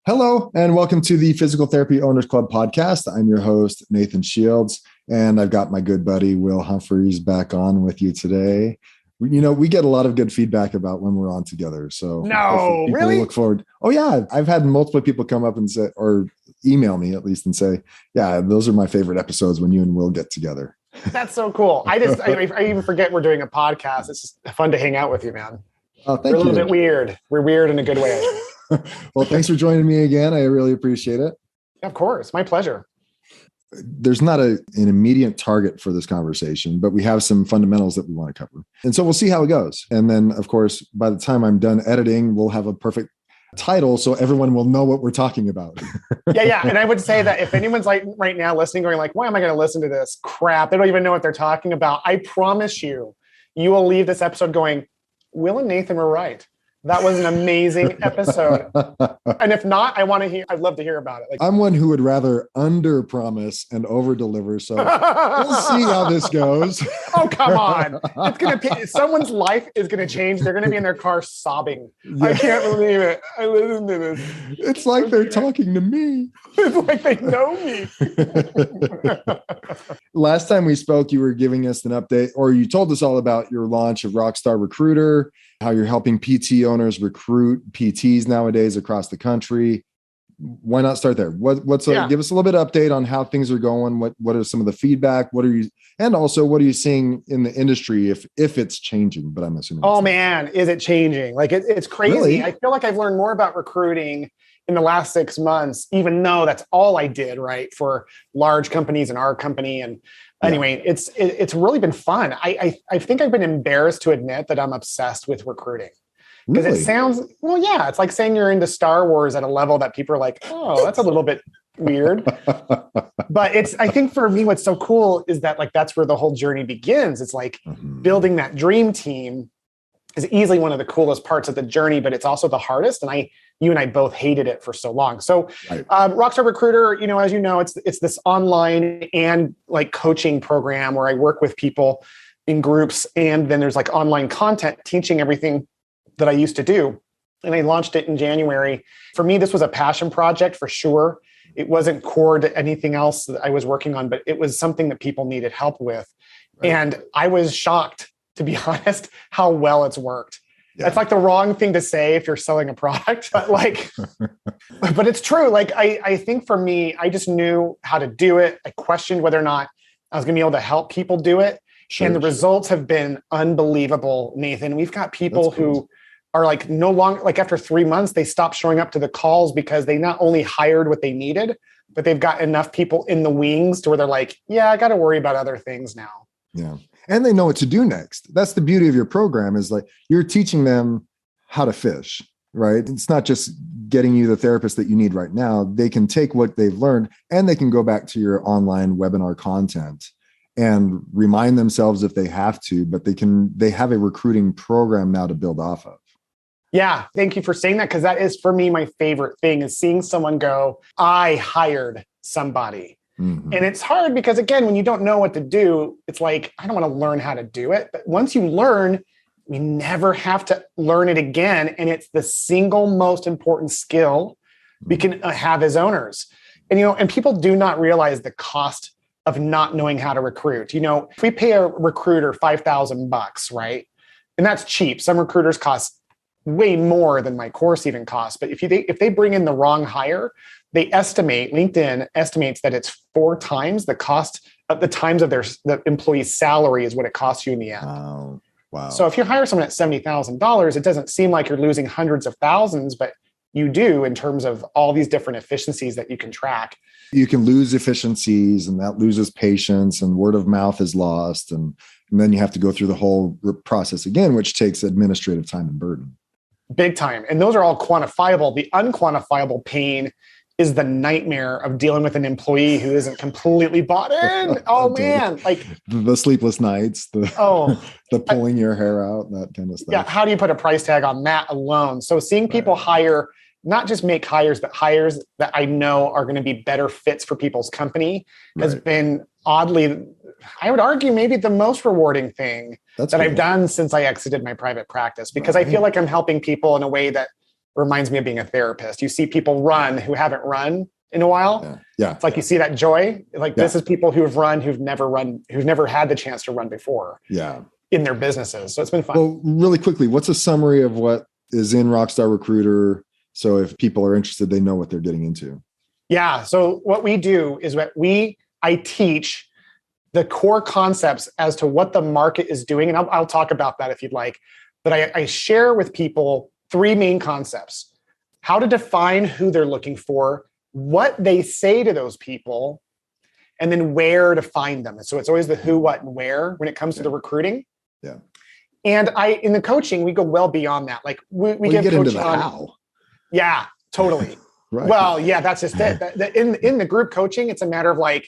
Hello, and welcome to the Physical Therapy Owners Club podcast. I'm your host, Nathan Shields, and I've got my good buddy, Will Humphreys, back on with you today. We get a lot of good feedback about when we're on together. So No, people really? look forward. Oh, yeah. I've had multiple people come up and say, or email me at least and say, yeah, those are my favorite episodes when you and Will get together. That's so cool. I even forget we're doing a podcast. It's just fun to hang out with you, man. Oh, We're thank a little you. bit weird. We're weird in a good way. Well, thanks for joining me again. I really appreciate it. Of course. My pleasure. There's not an immediate target for this conversation, but we have some fundamentals that we want to cover. And so we'll see how it goes. And then, of course, by the time I'm done editing, we'll have a perfect title so everyone will know what we're talking about. Yeah. And I would say that if anyone's like right now listening, going like, why am I going to listen to this crap? They don't even know what they're talking about. I promise you, you will leave this episode going, Will and Nathan were right. That was an amazing episode. And if not, I'd love to hear about it. I'm one who would rather under promise and over deliver. So we'll see how this goes. Oh, come on. Someone's life is going to change. They're going to be in their car sobbing. Yeah. I can't believe it. I listened to this. It's like they're talking to me. It's like they know me. Last time we spoke, you were giving us an update, or you told us all about your launch of Rockstar Recruiter, how you're helping PT owners recruit PTs nowadays across the country. Why not start there? Give us a little bit of update on how things are going. What are some of the feedback? And also what are you seeing in the industry if it's changing? But I'm assuming. Oh man, is it changing? Like it's crazy. Really? I feel like I've learned more about recruiting in the last 6 months, even though that's all I did, right, for large companies and our company. And anyway, it's really been fun. I think I've been embarrassed to admit that I'm obsessed with recruiting. Because It sounds, it's like saying you're into Star Wars at a level that people are like, oh, that's a little bit weird. But I think for me, what's so cool is that like, that's where the whole journey begins. It's like building that dream team is easily one of the coolest parts of the journey, but it's also the hardest. And you and I both hated it for so long. So right. Rockstar Recruiter, as you know, it's this online and like coaching program where I work with people in groups. And then there's like online content teaching everything that I used to do. And I launched it in January. For me, this was a passion project for sure. It wasn't core to anything else that I was working on, but it was something that people needed help with. Right. And I was shocked, to be honest, how well it's worked. Yeah. That's like the wrong thing to say if you're selling a product, but but it's true. Like, I think for me, I just knew how to do it. I questioned whether or not I was going to be able to help people do it. Sure, and the results have been unbelievable, Nathan. We've got people who are like no longer, like after 3 months, they stopped showing up to the calls because they not only hired what they needed, but they've got enough people in the wings to where they're like, yeah, I got to worry about other things now. Yeah. And they know what to do next. That's the beauty of your program is like you're teaching them how to fish, right? It's not just getting you the therapist that you need right now. They can take what they've learned and they can go back to your online webinar content and remind themselves if they have to, but they have a recruiting program now to build off of. Yeah. Thank you for saying that. Cause that is for me, my favorite thing is seeing someone go, I hired somebody. Mm-hmm. And it's hard because again, when you don't know what to do, it's like, I don't want to learn how to do it. But once you learn, we never have to learn it again. And it's the single most important skill we can have as owners. And, and people do not realize the cost of not knowing how to recruit. If we pay a recruiter $5,000, right? And that's cheap. Some recruiters cost way more than my course even costs. But if they bring in the wrong hire, LinkedIn estimates that it's 4 times the cost of the times of the employee's salary is what it costs you in the end. Wow. So if you hire someone at $70,000, it doesn't seem like you're losing hundreds of thousands, but you do in terms of all these different efficiencies that you can track. You can lose efficiencies and that loses patience and word of mouth is lost. And then you have to go through the whole process again, which takes administrative time and burden. Big time. And those are all quantifiable. The unquantifiable pain is the nightmare of dealing with an employee who isn't completely bought in. Oh man. Like the sleepless nights, the pulling your hair out, that kind of stuff. Yeah. How do you put a price tag on that alone? So seeing people hire, not just make hires, but hires that I know are going to be better fits for people's company has been oddly, I would argue maybe the most rewarding thing that I've done since I exited my private practice, because I feel like I'm helping people in a way that reminds me of being a therapist. You see people run who haven't run in a while. Yeah. It's like you see that joy. Like this is people who've never had the chance to run before. Yeah. In their businesses. So it's been fun. Well, really quickly, what's a summary of what is in Rockstar Recruiter? So if people are interested, they know what they're getting into. Yeah. So what we do is I teach the core concepts as to what the market is doing. And I'll talk about that if you'd like. But I share with people 3 main concepts: how to define who they're looking for, what they say to those people, and then where to find them. So it's always the who, what, and where when it comes to the recruiting. Yeah. And in the coaching, we go well beyond that. Like we give get coaching into the on how. Yeah, totally. Right. Well, yeah, that's just it. In the group coaching, it's a matter of like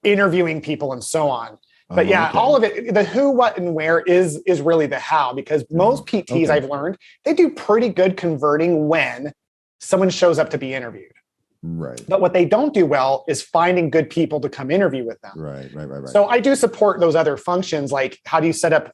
interviewing people and so on. But all of it, the who, what, and where is really the how, because most PTs I've learned, they do pretty good converting when someone shows up to be interviewed. Right. But what they don't do well is finding good people to come interview with them. Right. So I do support those other functions, like how do you set up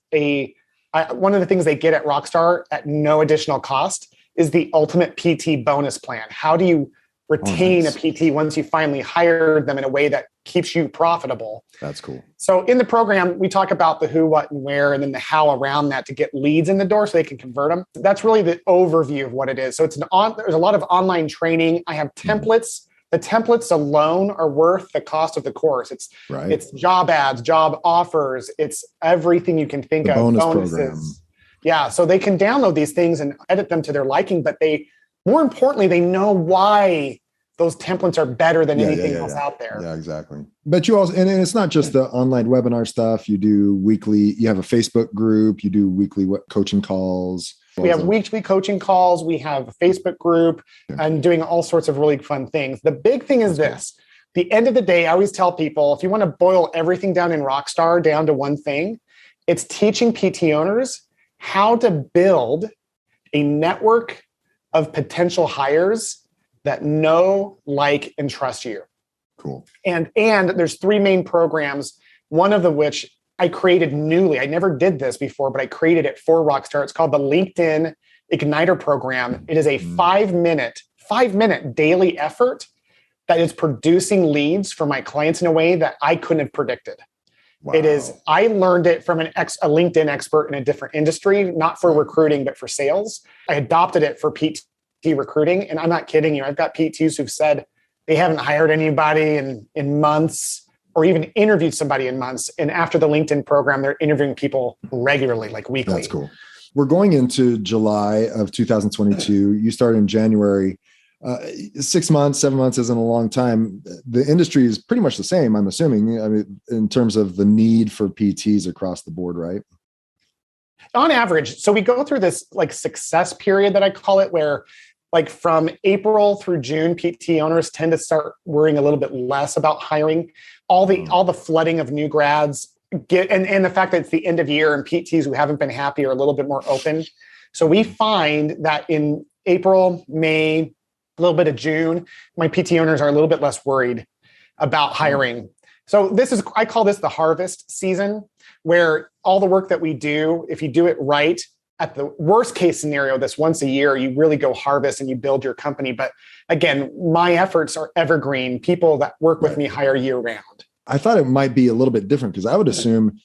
one of the things they get at Rockstar at no additional cost is the ultimate PT bonus plan. How do you retain a PT once you finally hired them in a way that keeps you profitable? That's cool. So in the program, we talk about the who, what, and where, and then the how around that to get leads in the door so they can convert them. That's really the overview of what it is. So there's a lot of online training. I have templates. The templates alone are worth the cost of the course. It's job ads, job offers. It's everything you can think of. Bonuses. Program. Yeah. So they can download these things and edit them to their liking, but more importantly, they know why those templates are better than anything else out there. Yeah, exactly. But you also, and it's not just the online webinar stuff. You do weekly, you have a Facebook group, you do weekly coaching calls. We have weekly coaching calls. We have a Facebook group and doing all sorts of really fun things. The big thing is this. The end of the day, I always tell people, if you want to boil everything down in Rockstar down to one thing, it's teaching PT owners how to build a network of potential hires that know, like, and trust you. Cool. And there's 3 main programs, one of which I created newly. I never did this before, but I created it for Rockstar. It's called the LinkedIn Igniter Program. It is a 5-minute daily effort that is producing leads for my clients in a way that I couldn't have predicted. Wow. I learned it from a LinkedIn expert in a different industry, not for recruiting, but for sales. I adopted it for PT recruiting. And I'm not kidding you. I've got PTs who've said they haven't hired anybody in months or even interviewed somebody in months. And after the LinkedIn program, they're interviewing people regularly, like weekly. That's cool. We're going into July of 2022. You started in January. 6 months, 7 months isn't a long time. The industry is pretty much the same, I'm assuming, in terms of the need for PTs across the board, right? On average. So we go through this like success period that I call it, where like from April through June, PT owners tend to start worrying a little bit less about hiring. All the flooding of new grads and the fact that it's the end of year and PTs who haven't been happy are a little bit more open. So we find that in April, May, a little bit of June, my PT owners are a little bit less worried about hiring. So I call this the harvest season, where all the work that we do, if you do it right, at the worst case scenario, this once a year, you really go harvest and you build your company. But again, my efforts are evergreen. People that work with me hire year round. I thought it might be a little bit different because I would assume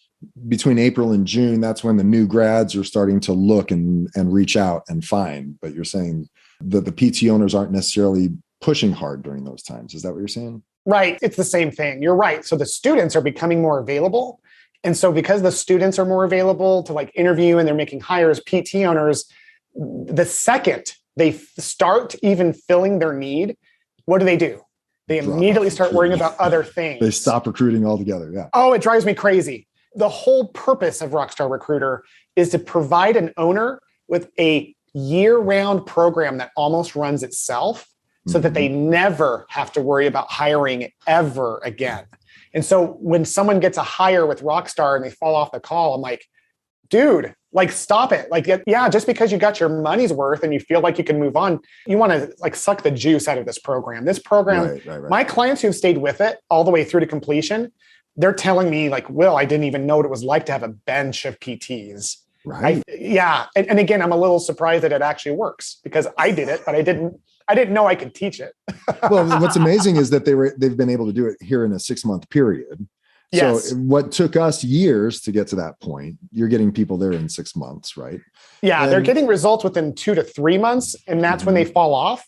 between April and June, that's when the new grads are starting to look and reach out and find. But you're saying that the PT owners aren't necessarily pushing hard during those times. Is that what you're saying? Right. It's the same thing. You're right. So the students are becoming more available. And so because the students are more available to like interview and they're making hires, PT owners, the second they start even filling their need, what do? They immediately start worrying about other things. They stop recruiting altogether. Yeah. Oh, it drives me crazy. The whole purpose of Rockstar Recruiter is to provide an owner with a year-round program that almost runs itself so that they never have to worry about hiring ever again. And so when someone gets a hire with Rockstar and they fall off the call, I'm like, dude, like, stop it. Like, yeah, just because you got your money's worth and you feel like you can move on, you want to like suck the juice out of this program. This program, my clients who've stayed with it all the way through to completion, they're telling me like, Will, I didn't even know what it was like to have a bench of PTs. Right. Yeah. And again, I'm a little surprised that it actually works because I did it, but I didn't know I could teach it. Well, what's amazing is that they've been able to do it here in a 6-month period. So Yes. what took us years to get to that point, you're getting people there in 6 months, right? Yeah. And They're getting results within 2 to 3 months. And that's when they fall off.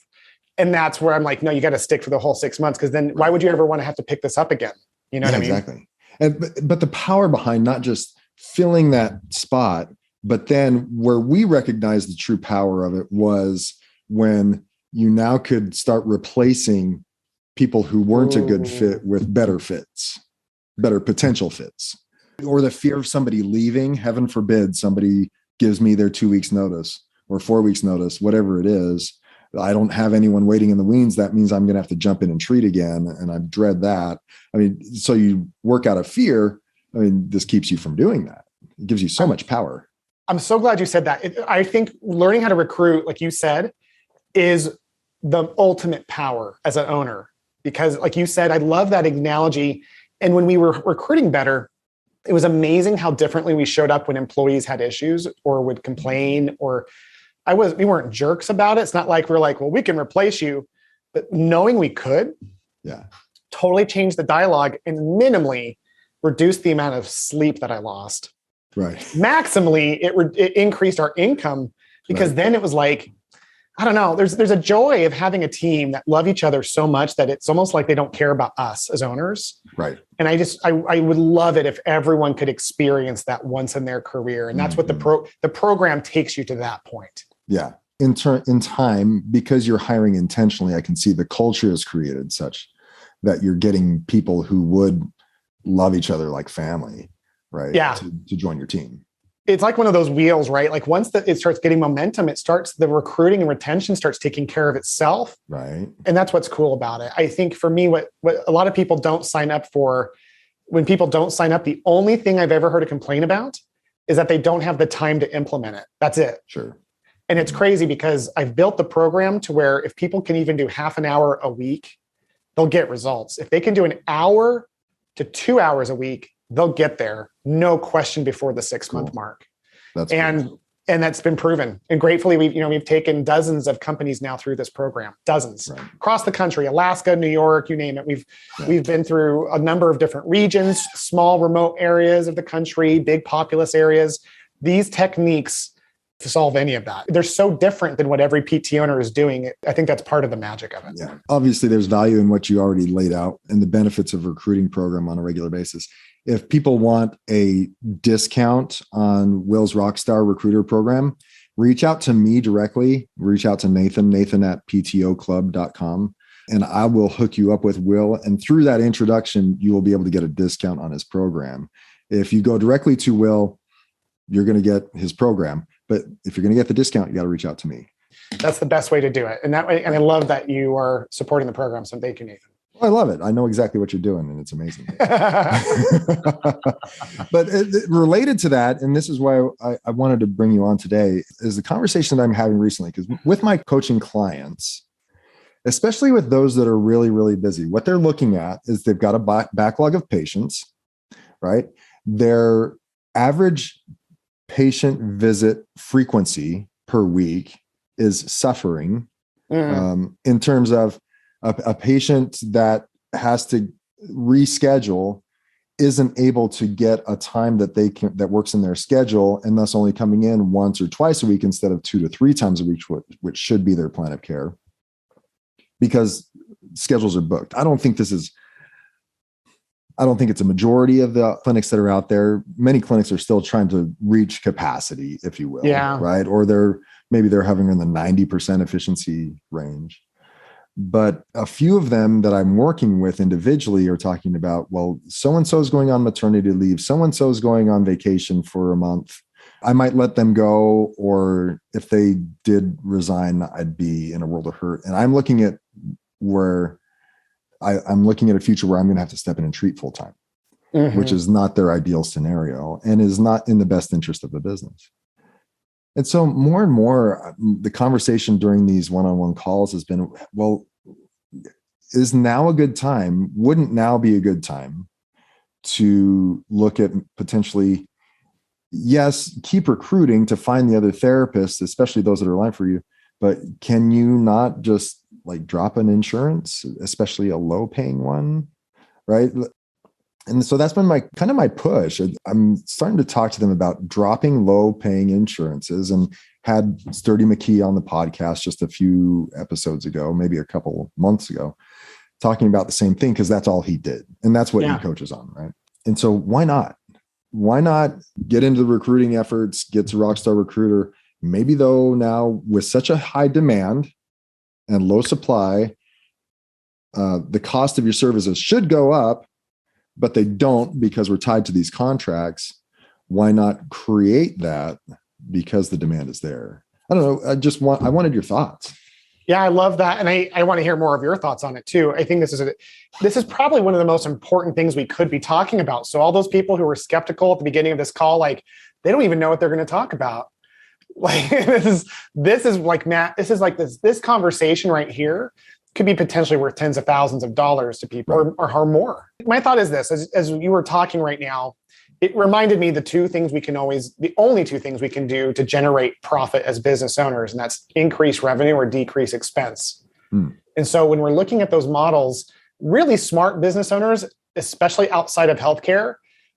And that's where I'm like, no, you got to stick for the whole 6 months. Cause then why would you ever want to have to pick this up again? You know what I mean? Exactly. But the power behind not just filling that spot, but then where we recognized the true power of it was when you now could start replacing people who weren't a good fit with better fits, better potential fits, or the fear of somebody leaving. Heaven forbid somebody gives me their 2 weeks notice or 4 weeks notice, whatever it is. I don't have anyone waiting in the wings. That means I'm going to have to jump in and treat again. And I dread that. I mean, so you work out of fear. I mean, this keeps you from doing that. It gives you so much power. I'm so glad you said that. I think learning how to recruit, like you said, is the ultimate power as an owner. Because like you said, I love that analogy. And when we were recruiting better, it was amazing how differently we showed up when employees had issues or would complain, or we weren't jerks about it. It's not like we're like, well, we can replace you, but knowing we could, totally changed the dialogue and minimally reduced the amount of sleep that I lost. Right. Maximally, it increased our income because then it was like, I don't know, there's a joy of having a team that love each other so much that it's almost like they don't care about us as owners. Right. And I would love it if everyone could experience that once in their career. And that's what the program takes you to that point. Yeah. In time, because you're hiring intentionally, I can see the culture is created such that you're getting people who would love each other like family, right? Yeah. To join your team. It's like one of those wheels, right? Like once it starts getting momentum, the recruiting and retention starts taking care of itself. Right. And that's what's cool about it. I think for me, what a lot of people don't sign up for, when people don't sign up, the only thing I've ever heard a complaint about is that they don't have the time to implement it. That's it. Sure. And it's crazy because I've built the program to where if people can even do half an hour a week, they'll get results. If they can do an hour to 2 hours a week, they'll get there. No question before the 6-month mark. That's and that's been proven. And gratefully, we've taken dozens of companies now through this program, dozens across the country, Alaska, New York, you name it. We've been through a number of different regions, small remote areas of the country, big populous areas. These techniques to solve any of that. They're so different than what every PT owner is doing. I think that's part of the magic of it. Yeah. Obviously, there's value in what you already laid out and the benefits of recruiting program on a regular basis. If people want a discount on Will's Rockstar Recruiter program, reach out to me directly. Reach out to Nathan at ptoclub.com, and I will hook you up with Will. And through that introduction, you will be able to get a discount on his program. If you go directly to Will, you're going to get his program. But if you're going to get the discount, you got to reach out to me. That's the best way to do it. And that way, and I love that you are supporting the program. So thank you, Nathan. I love it. I know exactly what you're doing, and it's amazing. But related to that, and this is why I wanted to bring you on today, is the conversation that I'm having recently. Because with my coaching clients, especially with those that are really, really busy, what they're looking at is they've got a backlog of patients, right? Their average patient visit frequency per week is suffering in terms of a patient that has to reschedule isn't able to get a time that works in their schedule, and thus only coming in once or twice a week instead of 2 to 3 times a week, which should be their plan of care, because schedules are booked. I don't think it's a majority of the clinics that are out there. Many clinics are still trying to reach capacity, if you will. Yeah. Right. Or they're having in the 90% efficiency range. But a few of them that I'm working with individually are talking about, well, so-and-so is going on maternity leave. So-and-so is going on vacation for a month. I might let them go. Or if they did resign, I'd be in a world of hurt. And I'm looking at I'm looking at a future where I'm going to have to step in and treat full time, which is not their ideal scenario and is not in the best interest of the business. And so more and more, the conversation during these one-on-one calls has been, well, is now a good time? Wouldn't now be a good time to look at potentially yes, keep recruiting to find the other therapists, especially those that are aligned for you. But can you not just like drop an insurance, especially a low paying one? Right. And so that's been my push. I'm starting to talk to them about dropping low paying insurances, and had Sturdy McKee on the podcast just a few episodes ago, maybe a couple months ago, talking about the same thing, because that's all he did. And that's what he coaches on. Right. And so why not? Why not get into the recruiting efforts, get to Rockstar Recruiter? Maybe though, now with such a high demand and low supply, the cost of your services should go up, but they don't because we're tied to these contracts. Why not create that because the demand is there? I don't know. I wanted your thoughts. Yeah, I love that. And I want to hear more of your thoughts on it too. I think this is probably one of the most important things we could be talking about. So all those people who were skeptical at the beginning of this call, like they don't even know what they're going to talk about. Like this is like, Matt, this conversation right here could be potentially worth tens of thousands of dollars to people, or more. My thought is this, as you were talking right now, it reminded me the only two things we can do to generate profit as business owners, and that's increase revenue or decrease expense. And so when we're looking at those models, really smart business owners, especially outside of healthcare,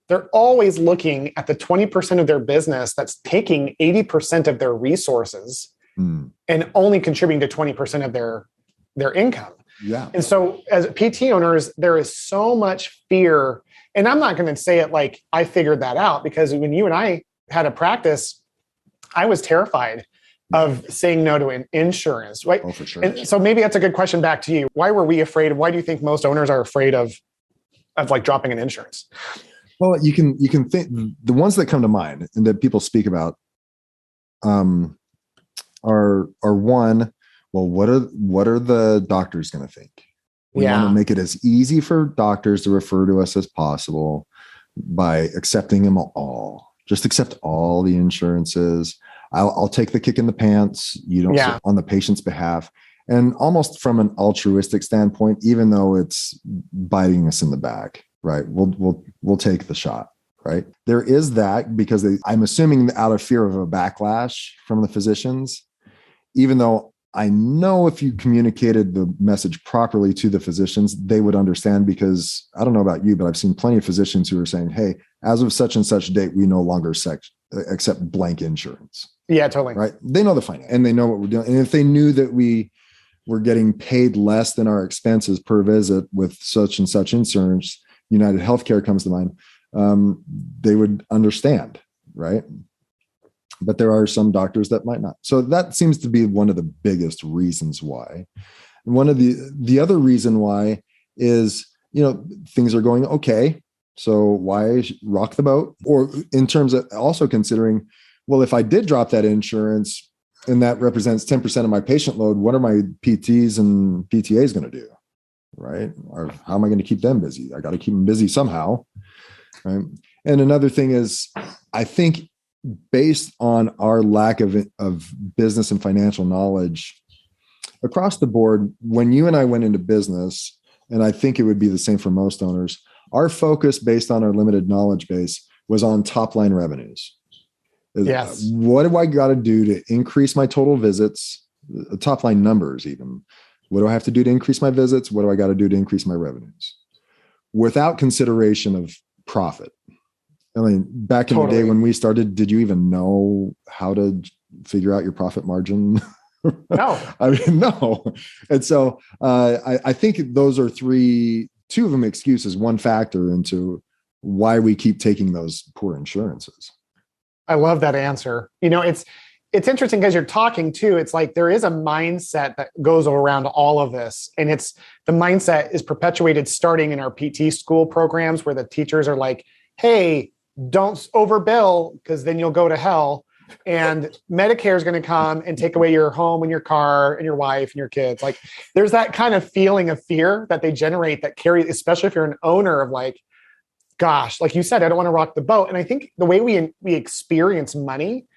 they're always looking at the 20% of their business that's taking 80% of their resources and only contributing to 20% of their income. Yeah. And so as PT owners, there is so much fear. And I'm not going to say it like I figured that out, because when you and I had a practice, I was terrified of saying no to an insurance, right? Oh, for sure. And so maybe that's a good question back to you. Why were we afraid? Why do you think most owners are afraid of like dropping an insurance? Well, you can think the ones that come to mind and that people speak about are one, well, what are the doctors going to think? We want to make it as easy for doctors to refer to us as possible by accepting them all. Just accept all the insurances. I'll take the kick in the pants. You don't sit on the patient's behalf. And almost from an altruistic standpoint, even though it's biting us in the back, right? We'll take the shot, right? There is that because I'm assuming out of fear of a backlash from the physicians, even though I know if you communicated the message properly to the physicians, they would understand, because I don't know about you, but I've seen plenty of physicians who are saying, hey, as of such and such date, we no longer accept blank insurance. Yeah, totally. Right. They know the finance and they know what we're doing. And if they knew that we were getting paid less than our expenses per visit with such and such insurance, United Healthcare comes to mind, they would understand. Right. But there are some doctors that might not. So that seems to be one of the biggest reasons why. And one of the other reason why is, things are going okay. So why rock the boat? Or in terms of also considering, well, if I did drop that insurance and that represents 10% of my patient load, what are my PTs and PTAs going to do? Right. Or how am I going to keep them busy? I got to keep them busy somehow. Right. And another thing is, I think, based on our lack of business and financial knowledge across the board, when you and I went into business, and I think it would be the same for most owners, our focus based on our limited knowledge base was on top line revenues. Yes. What do I got to do to increase my total visits, top line numbers even? What do I have to do to increase my visits? What do I got to do to increase my revenues? Without consideration of profit. I mean, back in the day when we started, did you even know how to figure out your profit margin? No. I mean, no. And so I think those are two of them excuses, one factor into why we keep taking those poor insurances. I love that answer. It's interesting because you're talking too. It's like there is a mindset that goes around all of this. And the mindset is perpetuated starting in our PT school programs, where the teachers are like, hey, don't overbill because then you'll go to hell. And Medicare is going to come and take away your home and your car and your wife and your kids. Like there's that kind of feeling of fear that they generate that carry, especially if you're an owner of like, gosh, like you said, I don't want to rock the boat. And I think the way we experience money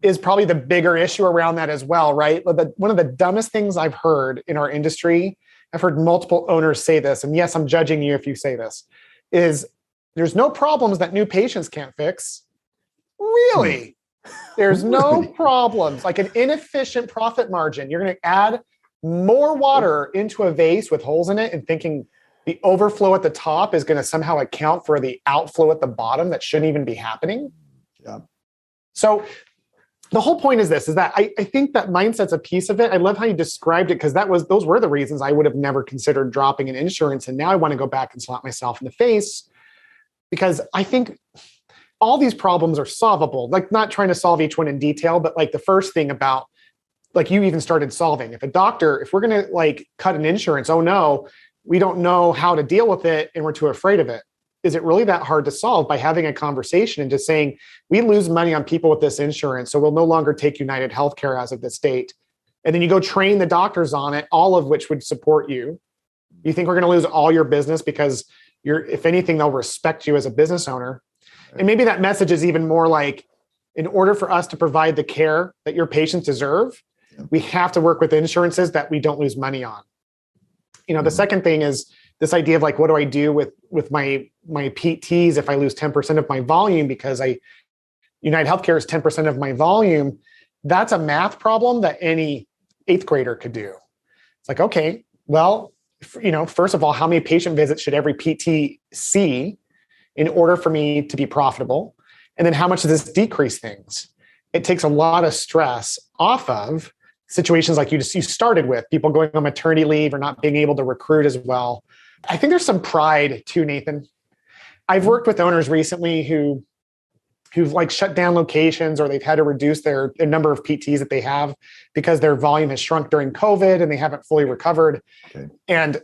is probably the bigger issue around that as well, right? One of the dumbest things I've heard in our industry, I've heard multiple owners say this, and yes, I'm judging you if you say this, is there's no problems that new patients can't fix. Really? There's no Really? problems. Like an inefficient profit margin. You're going to add more water into a vase with holes in it and thinking the overflow at the top is going to somehow account for the outflow at the bottom that shouldn't even be happening. Yeah. So the whole point is this, is that I think that mindset's a piece of it. I love how you described it, because those were the reasons I would have never considered dropping an insurance. And now I want to go back and slap myself in the face, because I think all these problems are solvable. Like, not trying to solve each one in detail, but like the first thing about, like you even started solving, if we're going to like cut an insurance, oh no, we don't know how to deal with it and we're too afraid of it. Is it really that hard to solve by having a conversation and just saying, we lose money on people with this insurance, so we'll no longer take United Healthcare as of this date. And then you go train the doctors on it, all of which would support you. You think we're going to lose all your business because if anything, they'll respect you as a business owner. And maybe that message is even more like, in order for us to provide the care that your patients deserve, we have to work with insurances that we don't lose money on. The second thing is this idea of like, what do I do with my PTs if I lose 10% of my volume because United Healthcare is 10% of my volume? That's a math problem that any 8th grader could do. It's like, okay, well, first of all, how many patient visits should every PT see in order for me to be profitable? And then how much does this decrease things? It takes a lot of stress off of situations like you started with, people going on maternity leave or not being able to recruit as well. I think there's some pride too, Nathan. I've worked with owners recently who've like shut down locations, or they've had to reduce their number of PTs that they have because their volume has shrunk during COVID and they haven't fully recovered. Okay. And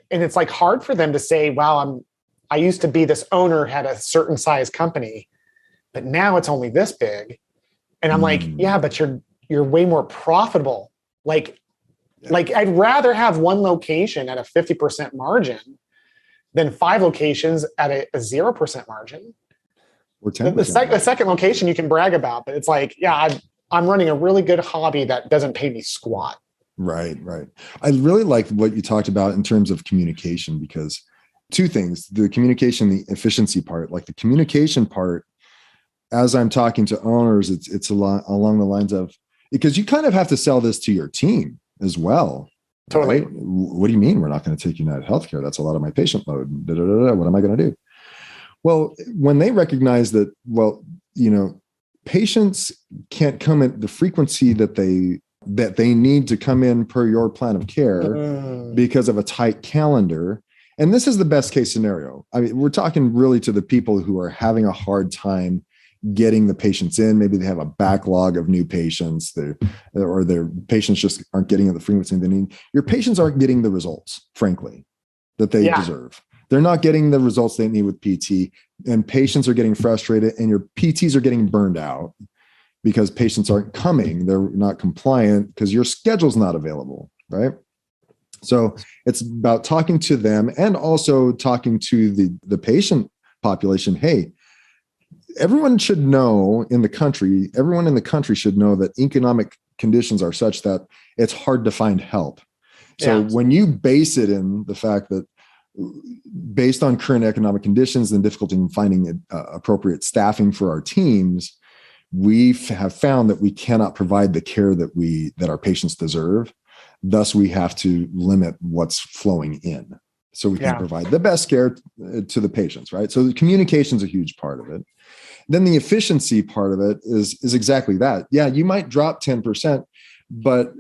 it's like hard for them to say, wow, I used to be this owner, had a certain size company, but now it's only this big. And I'm like, yeah, but you're way more profitable. Like I'd rather have one location at a 50% margin than 5 locations at a 0% margin. Or 10%. The second location you can brag about, but it's like, yeah, I'm running a really good hobby that doesn't pay me squat. Right. I really like what you talked about in terms of communication, because 2 things, the communication, the efficiency part. Like the communication part, as I'm talking to owners, it's a lot along the lines of, because you kind of have to sell this to your team as well. Totally. Right? What do you mean we're not going to take United Healthcare? That's a lot of my patient load. What am I going to do? Well, when they recognize that, patients can't come at the frequency that they need to come in per your plan of care because of a tight calendar. And this is the best case scenario. I mean, we're talking really to the people who are having a hard time getting the patients in. Maybe they have a backlog of new patients, or their patients just aren't getting at the frequency they need. Your patients aren't getting the results, frankly, that they deserve. They're not getting the results they need with PT, and patients are getting frustrated, and your PTs are getting burned out because patients aren't coming. They're not compliant because your schedule's not available, right? So it's about talking to them and also talking to the patient population. Hey, everyone should know in the country, everyone in the country should know that economic conditions are such that it's hard to find help. So when you base it in the fact that based on current economic conditions and difficulty in finding appropriate staffing for our teams, we have found that we cannot provide the care that our patients deserve. Thus, we have to limit what's flowing in so we can provide the best care to the patients, right? So the communication is a huge part of it. Then the efficiency part of it is exactly that. Yeah, you might drop 10%, but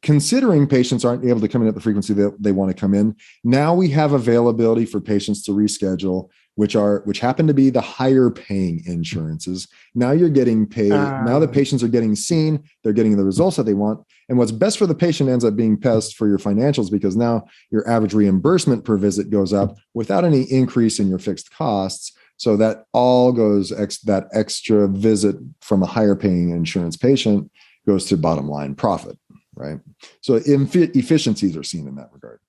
considering patients aren't able to come in at the frequency that they want to come in, now we have availability for patients to reschedule, which happen to be the higher paying insurances. Now you're getting paid. Now the patients are getting seen. They're getting the results that they want. And what's best for the patient ends up being best for your financials, because now your average reimbursement per visit goes up without any increase in your fixed costs. So that all goes, that extra visit from a higher paying insurance patient goes to bottom line profit, right? So efficiencies are seen in that regard.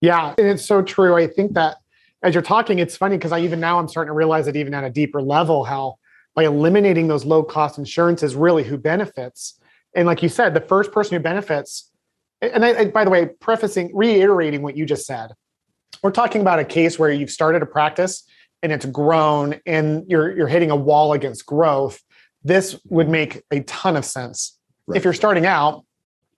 Yeah, and it's so true. I think that as you're talking, it's funny because I'm starting to realize that even at a deeper level, how by eliminating those low cost insurances, really who benefits. And like you said, the first person who benefits, and I by the way, reiterating what you just said, we're talking about a case where you've started a practice and it's grown and you're hitting a wall against growth. this would make a ton of sense. Right. If you're starting out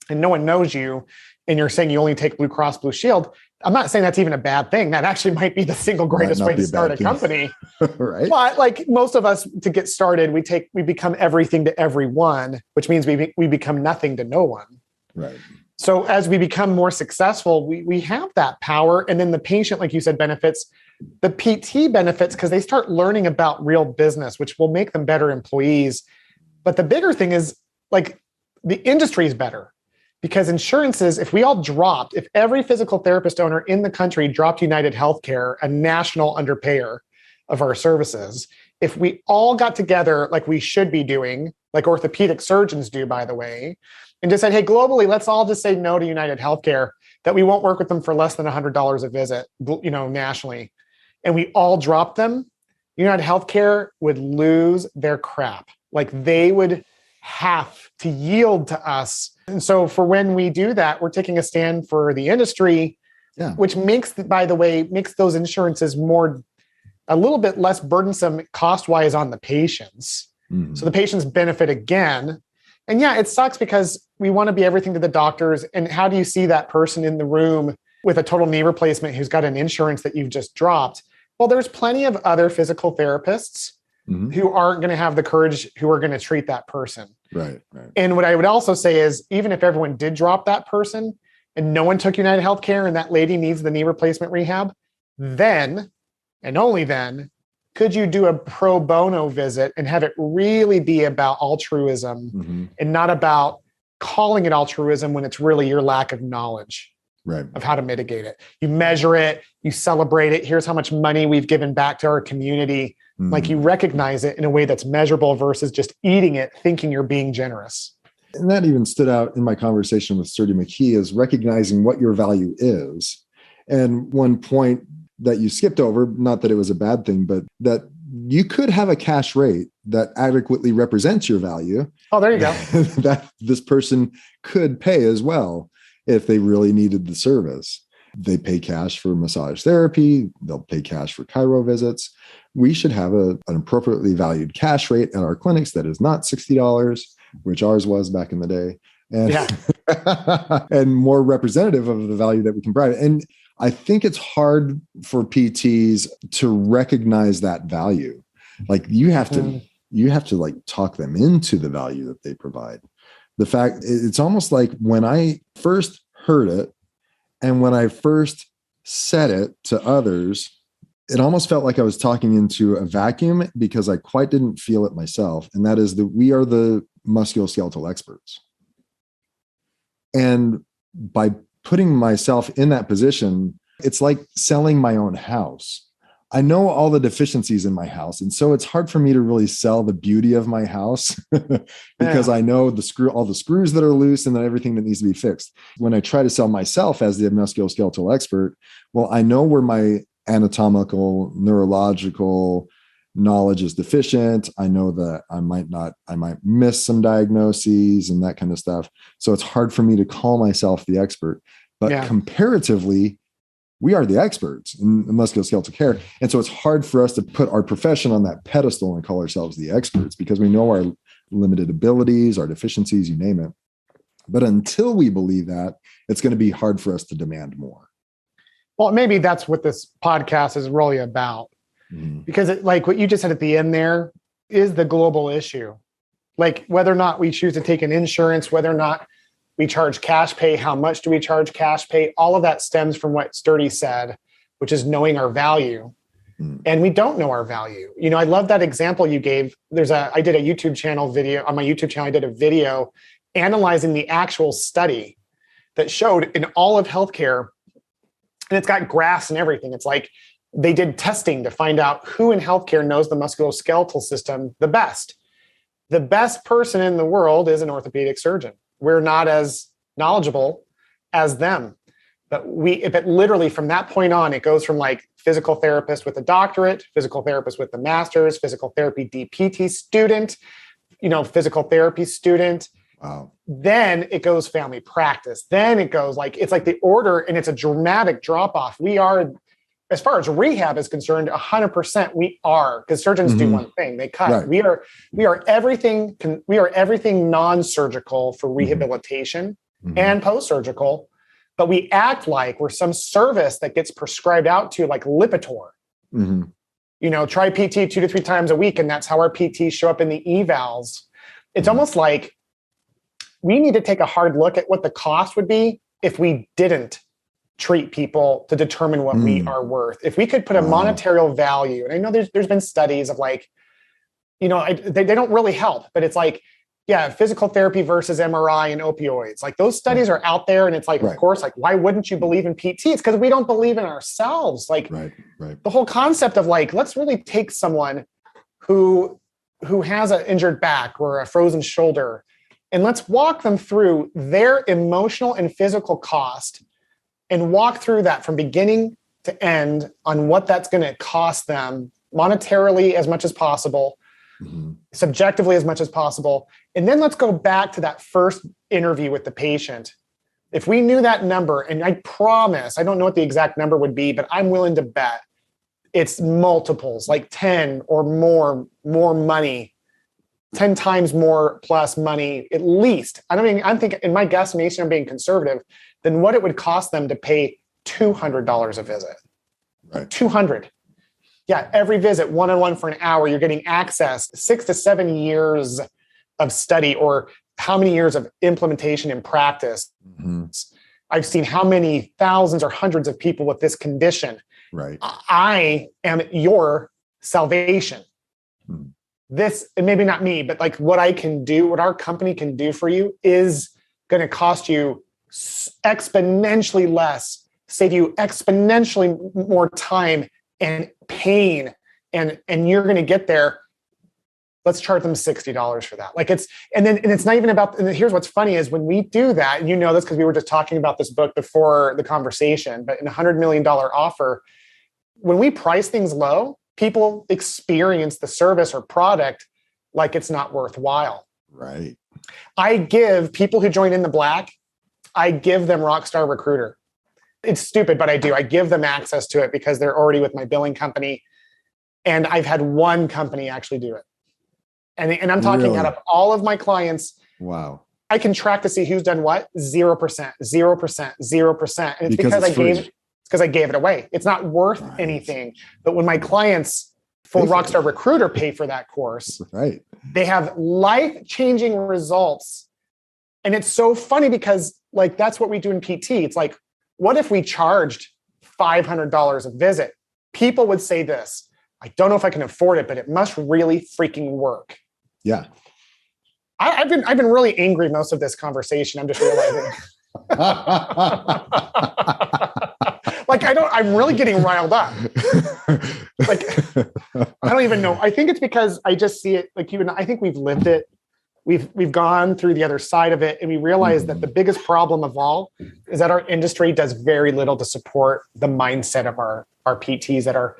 and no one knows you and you're saying you only take Blue Cross Blue Shield, I'm not saying that's even a bad thing. That actually might be the single greatest way to start a company. Right. But like most of us, to get started, we become everything to everyone, which means we become nothing to no one. Right. So as we become more successful, we have that power. And then the patient, like you said, benefits, the PT benefits, because they start learning about real business, which will make them better employees. But the bigger thing is like the industry is better. Because insurances, if every physical therapist owner in the country dropped United Healthcare, a national underpayer of our services, if we all got together like we should be doing, like orthopedic surgeons do, by the way, and just said, hey, globally, let's all just say no to United Healthcare, that we won't work with them for less than $100 a visit, nationally. And we all dropped them, United Healthcare would lose their crap. Like they would have to yield to us. And so for when we do that, we're taking a stand for the industry, which makes those insurances a little bit less burdensome cost-wise on the patients. Mm-hmm. So the patients benefit again. And yeah, it sucks because we want to be everything to the doctors. And how do you see that person in the room with a total knee replacement who's got an insurance that you've just dropped? Well, there's plenty of other physical therapists who aren't going to have the courage, who are going to treat that person. Right. And what I would also say is, even if everyone did drop that person and no one took United Healthcare and that lady needs the knee replacement rehab, then, and only then, could you do a pro bono visit and have it really be about altruism and not about calling it altruism when it's really your lack of knowledge of how to mitigate it. You measure it, you celebrate it. Here's how much money we've given back to our community. Like you recognize it in a way that's measurable versus just eating it, thinking you're being generous. And that even stood out in my conversation with Sturdy McKee, is recognizing what your value is. And one point that you skipped over, not that it was a bad thing, but that you could have a cash rate that adequately represents your value. Oh, there you go. That this person could pay as well if they really needed the service. They pay cash for massage therapy. They'll pay cash for chiro visits. We should have an appropriately valued cash rate at our clinics that is not $60, which ours was back in the day, and, and more representative of the value that we can provide. And I think it's hard for PTs to recognize that value. Like you have to like talk them into the value that they provide. The fact, it's almost like when I first heard it and when I first said it to others, it almost felt like I was talking into a vacuum because I quite didn't feel it myself. And that is that we are the musculoskeletal experts. And by putting myself in that position, it's like selling my own house. I know all the deficiencies in my house. And so it's hard for me to really sell the beauty of my house because I know all the screws that are loose and then everything that needs to be fixed. When I try to sell myself as the musculoskeletal expert, well, I know where my anatomical, neurological knowledge is deficient. I know that I might miss some diagnoses and that kind of stuff. So it's hard for me to call myself the expert, but comparatively, we are the experts in musculoskeletal care. And so it's hard for us to put our profession on that pedestal and call ourselves the experts because we know our limited abilities, our deficiencies, you name it. But until we believe that, it's going to be hard for us to demand more. Well, maybe that's what this podcast is really about. Because like what you just said at the end there is the global issue. Like whether or not we choose to take an insurance, whether or not we charge cash pay, how much do we charge cash pay? All of that stems from what Sturdy said, which is knowing our value. And we don't know our value. You know, I love that example you gave. I did a YouTube channel video on my YouTube channel. I did a video analyzing the actual study that showed in all of healthcare, and it's got graphs and everything. It's like they did testing to find out who in healthcare knows the musculoskeletal system the best. The best person in the world is an orthopedic surgeon. We're not as knowledgeable as them. But literally from that point on, it goes from like physical therapist with a doctorate, physical therapist with the master's, physical therapy DPT student, physical therapy student. Wow. Then it goes family practice. Then it goes it's like the order, and it's a dramatic drop off. We are as far as rehab is concerned, 100% we are, because surgeons do one thing, they cut. Right. We are everything non-surgical for rehabilitation and post-surgical, but we act like we're some service that gets prescribed out to, like Lipitor. Try PT 2 to 3 times a week, and that's how our PTs show up in the evals. It's almost like we need to take a hard look at what the cost would be if we didn't treat people to determine what we are worth. If we could put a monetary value, and I know there's been studies of like, they don't really help, but it's like, physical therapy versus MRI and opioids. Like those studies are out there, and it's like, of course, like, why wouldn't you believe in PT? It's because we don't believe in ourselves. Like the whole concept of like, let's really take someone who has an injured back or a frozen shoulder, and let's walk them through their emotional and physical cost and walk through that from beginning to end on what that's going to cost them monetarily as much as possible, subjectively as much as possible. And then let's go back to that first interview with the patient. If we knew that number, and I promise, I don't know what the exact number would be, but I'm willing to bet it's multiples, like 10 or more money, 10 times more plus money, at least. I'm thinking, in my guesstimation, I'm being conservative, than what it would cost them to pay $200 a visit. Right. 200. Yeah, every visit, one-on-one for an hour, you're getting access, 6 to 7 years of study, or how many years of implementation and practice. I've seen how many thousands or hundreds of people with this condition. Right. I am your salvation. This, and maybe not me, but like what I can do, what our company can do for you is going to cost you exponentially less, save you exponentially more time and pain, and you're going to get there. Let's charge them $60 for that. Like it's not even about, and here's what's funny is when we do that, and this because we were just talking about this book before the conversation, but in a $100 million offer, when we price things low, people experience the service or product like it's not worthwhile. Right. I give people who join in the black, I give them Rockstar Recruiter. It's stupid, but I do. I give them access to it because they're already with my billing company. And I've had one company actually do it. And I'm talking out of all of my clients. Wow. I can track to see who's done what. 0%, 0%, 0%. And it's because I gave it away. It's not worth anything. But when my clients for Rockstar Recruiter pay for that course, they have life-changing results. And it's so funny because like that's what we do in PT. It's like, what if we charged $500 a visit? People would say this, I don't know if I can afford it, but it must really freaking work. Yeah. I've been really angry most of this conversation. I'm just realizing. I'm really getting riled up. Like, I don't even know. I think it's because I just see it like you and I think we've lived it. We've gone through the other side of it, and we realize that the biggest problem of all is that our industry does very little to support the mindset of our PTs that are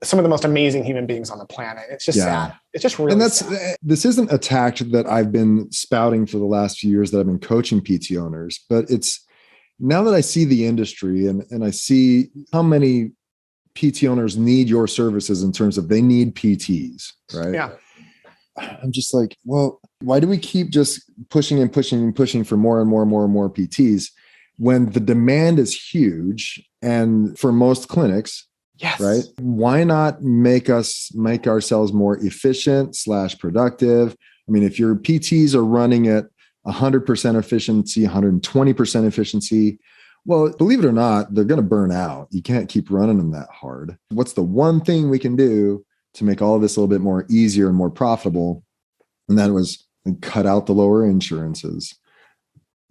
some of the most amazing human beings on the planet. It's just sad. It's just really sad. This isn't a tact that I've been spouting for the last few years that I've been coaching PT owners, but it's now that I see the industry and I see how many PT owners need your services in terms of they need PTs, right? Yeah. I'm just like, well, why do we keep just pushing and pushing and pushing for more and more and more and more PTs when the demand is huge? And for most clinics, right? Why not make ourselves more efficient / productive? I mean, if your PTs are running at 100% efficiency, 120% efficiency, well, believe it or not, they're going to burn out. You can't keep running them that hard. What's the one thing we can do to make all of this a little bit more easier and more profitable? And that was cut out the lower insurances,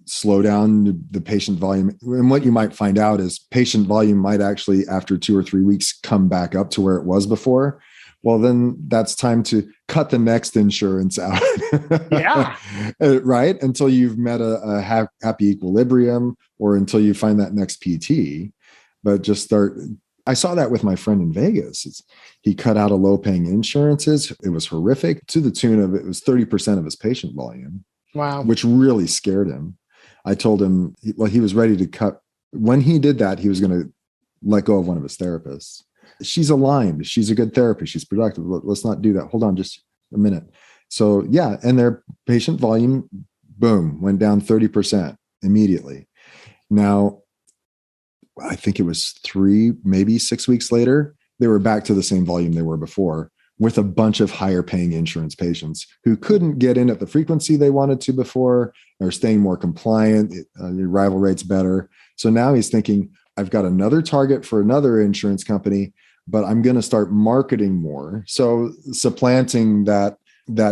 slow down the patient volume. And what you might find out is patient volume might actually, after 2 or 3 weeks, come back up to where it was before. Well, then that's time to cut the next insurance out. Yeah. Right? Until you've met a happy equilibrium, or until you find that next PT. But just start. I saw that with my friend in Vegas. He cut out a low-paying insurances. It was horrific, to the tune of it was 30% of his patient volume. Wow. Which really scared him. I told him, he was ready to cut. When he did that, he was going to let go of one of his therapists. She's aligned. She's a good therapist. She's productive. Let's not do that. Hold on just a minute. So yeah, and their patient volume, boom, went down 30% immediately. Now, I think it was 3, maybe 6 weeks later, they were back to the same volume they were before, with a bunch of higher paying insurance patients who couldn't get in at the frequency they wanted to before, or staying more compliant. The arrival rate's better. So now he's thinking, I've got another target for another insurance company, but I'm going to start marketing more. So supplanting that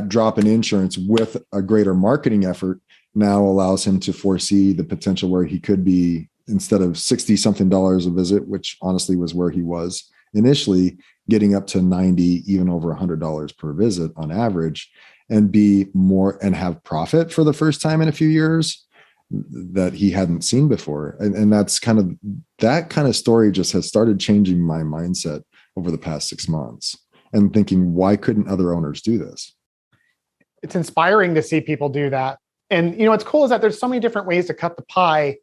drop in insurance with a greater marketing effort now allows him to foresee the potential where he could be, instead of $60 something a visit, which honestly was where he was initially, getting up to 90, even over $100 per visit on average, and be more and have profit for the first time in a few years that he hadn't seen before. And that's that kind of story just has started changing my mindset over the past 6 months, and thinking, why couldn't other owners do this? It's inspiring to see people do that. And what's cool is that there's so many different ways to cut the pie.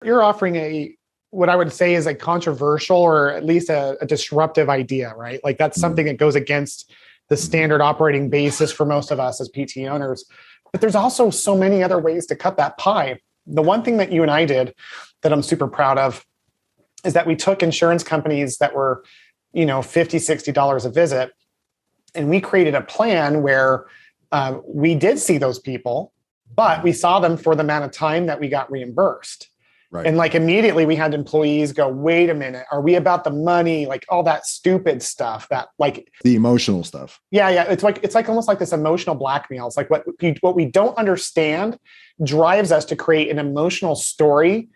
You're offering what I would say is a controversial, or at least a disruptive idea, right? Like that's something that goes against the standard operating basis for most of us as PT owners. But there's also so many other ways to cut that pie. The one thing that you and I did that I'm super proud of is that we took insurance companies that were, $50, $60 a visit, and we created a plan where we did see those people, but we saw them for the amount of time that we got reimbursed. Right. And immediately we had employees go, wait a minute, are we about the money? Like all that stupid stuff, that the emotional stuff. Yeah. It's almost like this emotional blackmail. It's like what we don't understand drives us to create an emotional story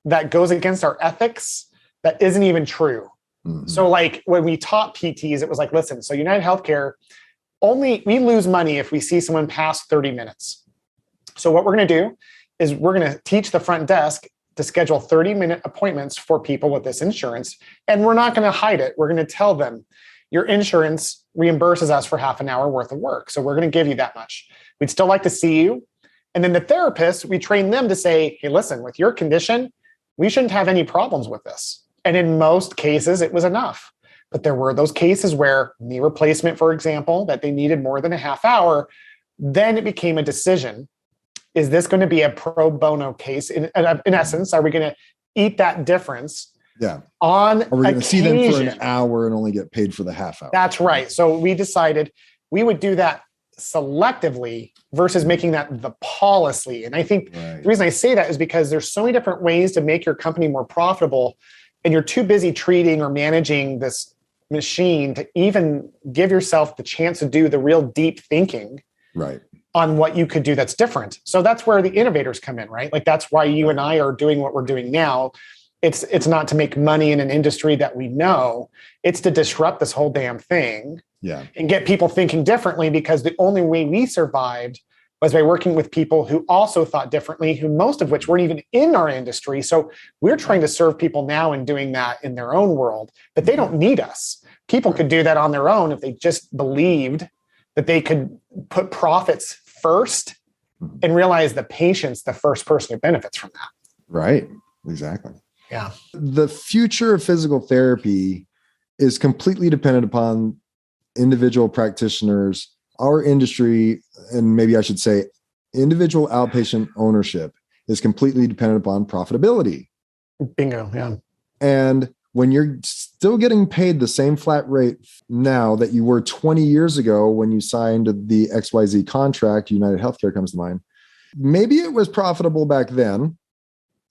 that goes against our ethics that isn't even true. Mm-hmm. So when we taught PTs, it was like, listen, so United Healthcare, we lose money if we see someone past 30 minutes. So what we're going to do is we're going to teach the front desk to schedule 30-minute appointments for people with this insurance. And we're not going to hide it. We're going to tell them your insurance reimburses us for half an hour worth of work. So we're going to give you that much. We'd still like to see you. And then the therapists, we train them to say, hey, listen, with your condition, we shouldn't have any problems with this. And in most cases, it was enough. But there were those cases where knee replacement, for example, that they needed more than a half hour. Then it became a decision. Is this going to be a pro bono case? In essence, are we going to eat that difference? Yeah. On Are we going to see them for an hour and only get paid for the half hour? That's right. So we decided we would do that selectively versus making that the policy. And I think the reason I say that is because there's so many different ways to make your company more profitable, and you're too busy treating or managing this machine to even give yourself the chance to do the real deep thinking. Right. On what you could do that's different. So that's where the innovators come in, right? Like that's why you and I are doing what we're doing now. It's not to make money in an industry that we know. It's to disrupt this whole damn thing. Yeah. And get people thinking differently, because the only way we survived was by working with people who also thought differently, who most of which weren't even in our industry. So we're trying to serve people now and doing that in their own world, but they don't need us. People could do that on their own if they just believed that they could put profits first and realize the patient's the first person who benefits from that. Right. Exactly. Yeah. The future of physical therapy is completely dependent upon individual practitioners, our industry, and maybe I should say individual outpatient ownership is completely dependent upon profitability. Bingo. Yeah. And when you're still getting paid the same flat rate now that you were 20 years ago when you signed the XYZ contract, United Healthcare comes to mind. Maybe it was profitable back then.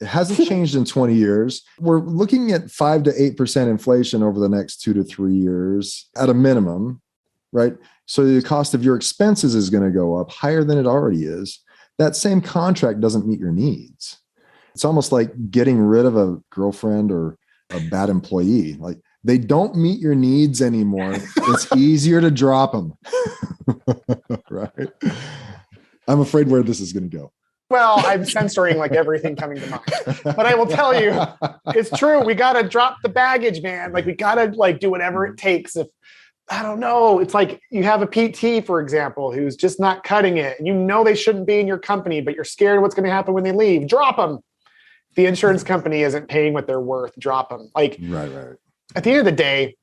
It hasn't changed in 20 years. We're looking at 5 to 8% inflation over the next 2 to 3 years at a minimum, right? So the cost of your expenses is going to go up higher than it already is. That same contract doesn't meet your needs. It's almost like getting rid of a girlfriend or a bad employee. Like they don't meet your needs anymore. It's easier to drop them. Right. I'm afraid where this is going to go. Well, I'm censoring like everything coming to mind, but I will tell you, it's true. We got to drop the baggage, man. Like we got to do whatever it takes. If I don't know, it's like you have a PT, for example, who's just not cutting it, and they shouldn't be in your company, but you're scared of what's going to happen when they leave. Drop them. the insurance company isn't paying what they're worth, drop them. Like, right. At the end of the day,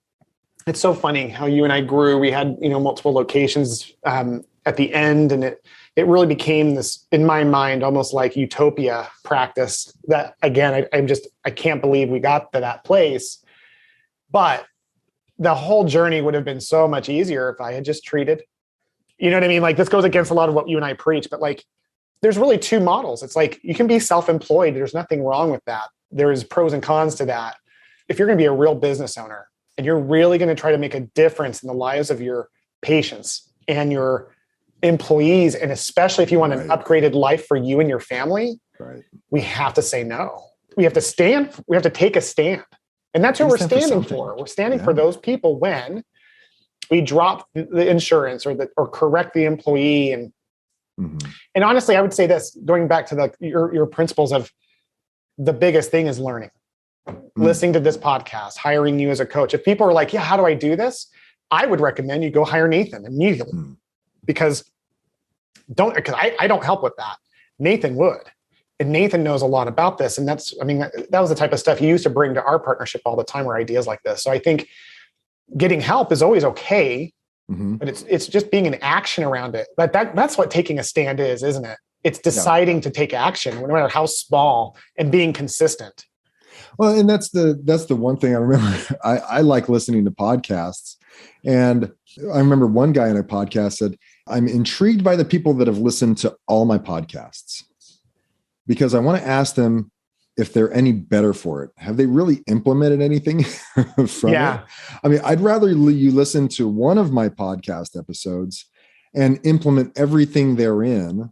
it's so funny how you and I grew. We had, multiple locations at the end, and it really became this, in my mind, almost like utopia practice that, again, I can't believe we got to that place. But the whole journey would have been so much easier if I had just treated, you know what I mean? Like, this goes against a lot of what you and I preach, but like, there's really two models. It's like, you can be self-employed. There's nothing wrong with that. There's pros and cons to that. If you're going to be a real business owner and you're really going to try to make a difference in the lives of your patients and your employees, and especially if you want an upgraded life for you and your family, we have to say no. We have to stand. We have to take a stand. And that's what we're standing for. We're standing for those people when we drop the insurance or correct the employee. And honestly, I would say this, going back to your principles of the biggest thing is learning. Listening to this podcast, hiring you as a coach. If people are like, yeah, how do I do this? I would recommend you go hire Nathan immediately because I don't help with that. Nathan would. And Nathan knows a lot about this. And that was the type of stuff he used to bring to our partnership all the time, were ideas like this. So I think getting help is always okay, but it's just being in action around it. But that's what taking a stand is, isn't it? It's deciding to take action, no matter how small, and being consistent. Well, and that's the one thing I remember. I like listening to podcasts. And I remember one guy in a podcast said, I'm intrigued by the people that have listened to all my podcasts because I want to ask them if they're any better for it. Have they really implemented anything from it? I mean, I'd rather you listen to one of my podcast episodes and implement everything therein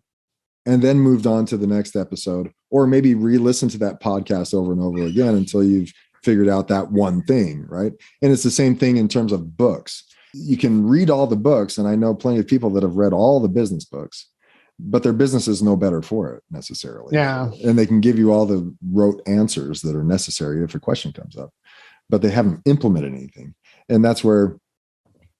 and then moved on to the next episode, or maybe re-listen to that podcast over and over again until you've figured out that one thing, right? And it's the same thing in terms of books. You can read all the books, and I know plenty of people that have read all the business books, but their business is no better for it necessarily. Yeah. And they can give you all the rote answers that are necessary if a question comes up, but they haven't implemented anything. And that's where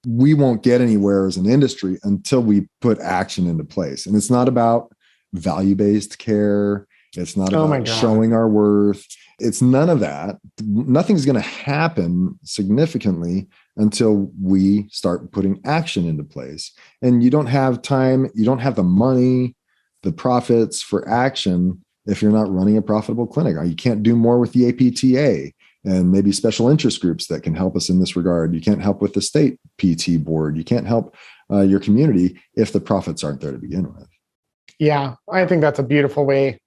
we won't get anywhere as an industry until we put action into place. And it's not about value-based care. It's not about showing our worth. It's none of that. Nothing's going to happen significantly until we start putting action into place. And you don't have time, you don't have the money, the profits for action if you're not running a profitable clinic. You can't do more with the APTA and maybe special interest groups that can help us in this regard. You can't help with the state PT board. You can't help your community if the profits aren't there to begin with. Yeah, I think that's a beautiful way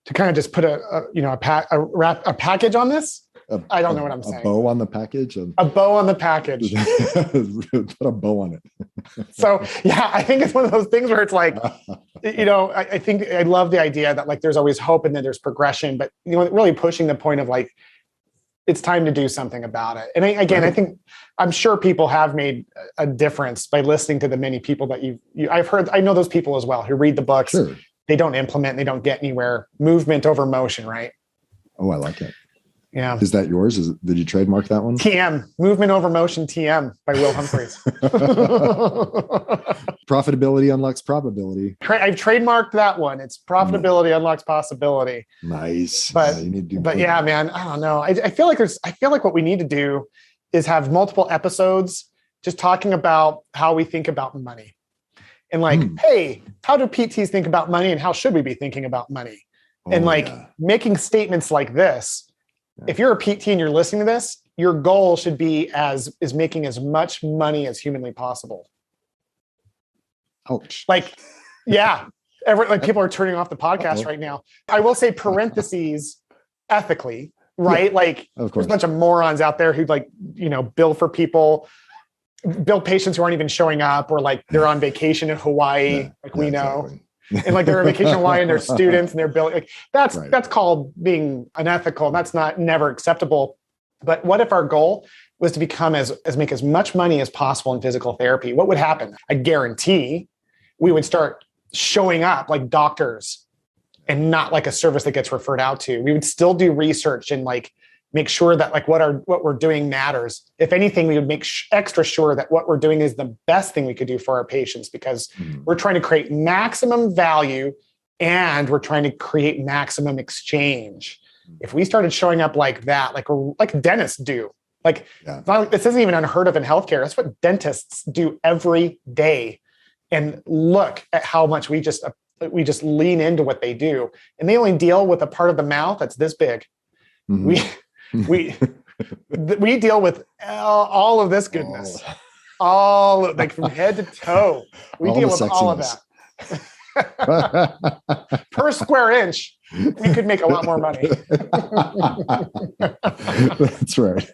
to kind of just put a package on this. I don't know what I'm saying. A bow on the package? A bow on the package. Put a bow on it. So, yeah, I think it's one of those things where it's like, I think I love the idea that like there's always hope and then there's progression, but really pushing the point of like, it's time to do something about it. And I think I'm sure people have made a difference by listening to the many people that I've heard. I know those people as well who read the books. Sure. They don't implement, they don't get anywhere. Movement over motion, right? Oh, I like it. Yeah. Is that yours? Did you trademark that one? TM, Movement Over Motion TM by Will Humphreys. Profitability unlocks probability. I've trademarked that one. It's profitability unlocks possibility. Nice. But yeah, man, I don't know. I feel like what we need to do is have multiple episodes just talking about how we think about money. And like, hey, how do PTs think about money and how should we be thinking about money? And making statements like this. If you're a PT and you're listening to this, your goal should be is making as much money as humanly possible. Ouch. Like, yeah. People are turning off the podcast right now. I will say parentheses ethically, right? Yeah, like there's a bunch of morons out there who bill for people, bill patients who aren't even showing up, or like they're on vacation in Hawaii, we know. Exactly. And like they're on vacation in Hawaii and they're students and they're billing. Like that's called being unethical. That's never acceptable. But what if our goal was to become make as much money as possible in physical therapy? What would happen? I guarantee we would start showing up like doctors and not like a service that gets referred out to. We would still do research and like make sure that like what we're doing matters. If anything, we would make extra sure that what we're doing is the best thing we could do for our patients, because we're trying to create maximum value and we're trying to create maximum exchange. if we started showing up like that, like dentists do, like, Yeah. it's not like, this isn't even unheard of in healthcare. That's what dentists do every day. And look at how much we just lean into what they do. And they only deal with a part of the mouth that's this big. We deal with all of this goodness, all like from head to toe. We deal with all of that. Per square inch, we could make a lot more money. That's right.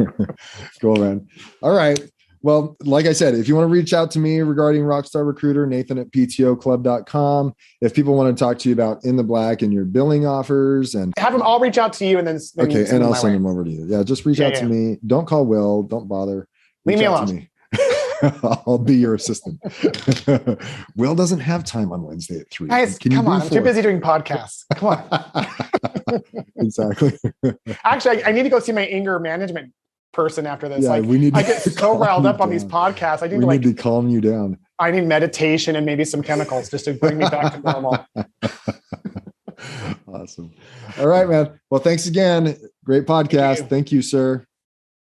Cool, man. All right. Well, like I said, if you want to reach out to me regarding Rockstar Recruiter, Nathan at ptoclub.com. If people want to talk to you about In the Black and your billing offers, and have them all reach out to you, and then okay, and I'll send them over to you. Yeah, just reach out to me. Don't call Will. Don't bother. Leave me alone. To me. I'll be your assistant. Will doesn't have time on Wednesday at 3. Guys, come on. I'm too busy doing podcasts. Come on. Exactly. Actually, I need to go see my anger management person after this. Yeah, like, we need I get so riled up on these podcasts. I need to calm you down. I need meditation and maybe some chemicals just to bring me back to normal. Awesome. All right, man. Well, thanks again. Great podcast. Thank you, sir.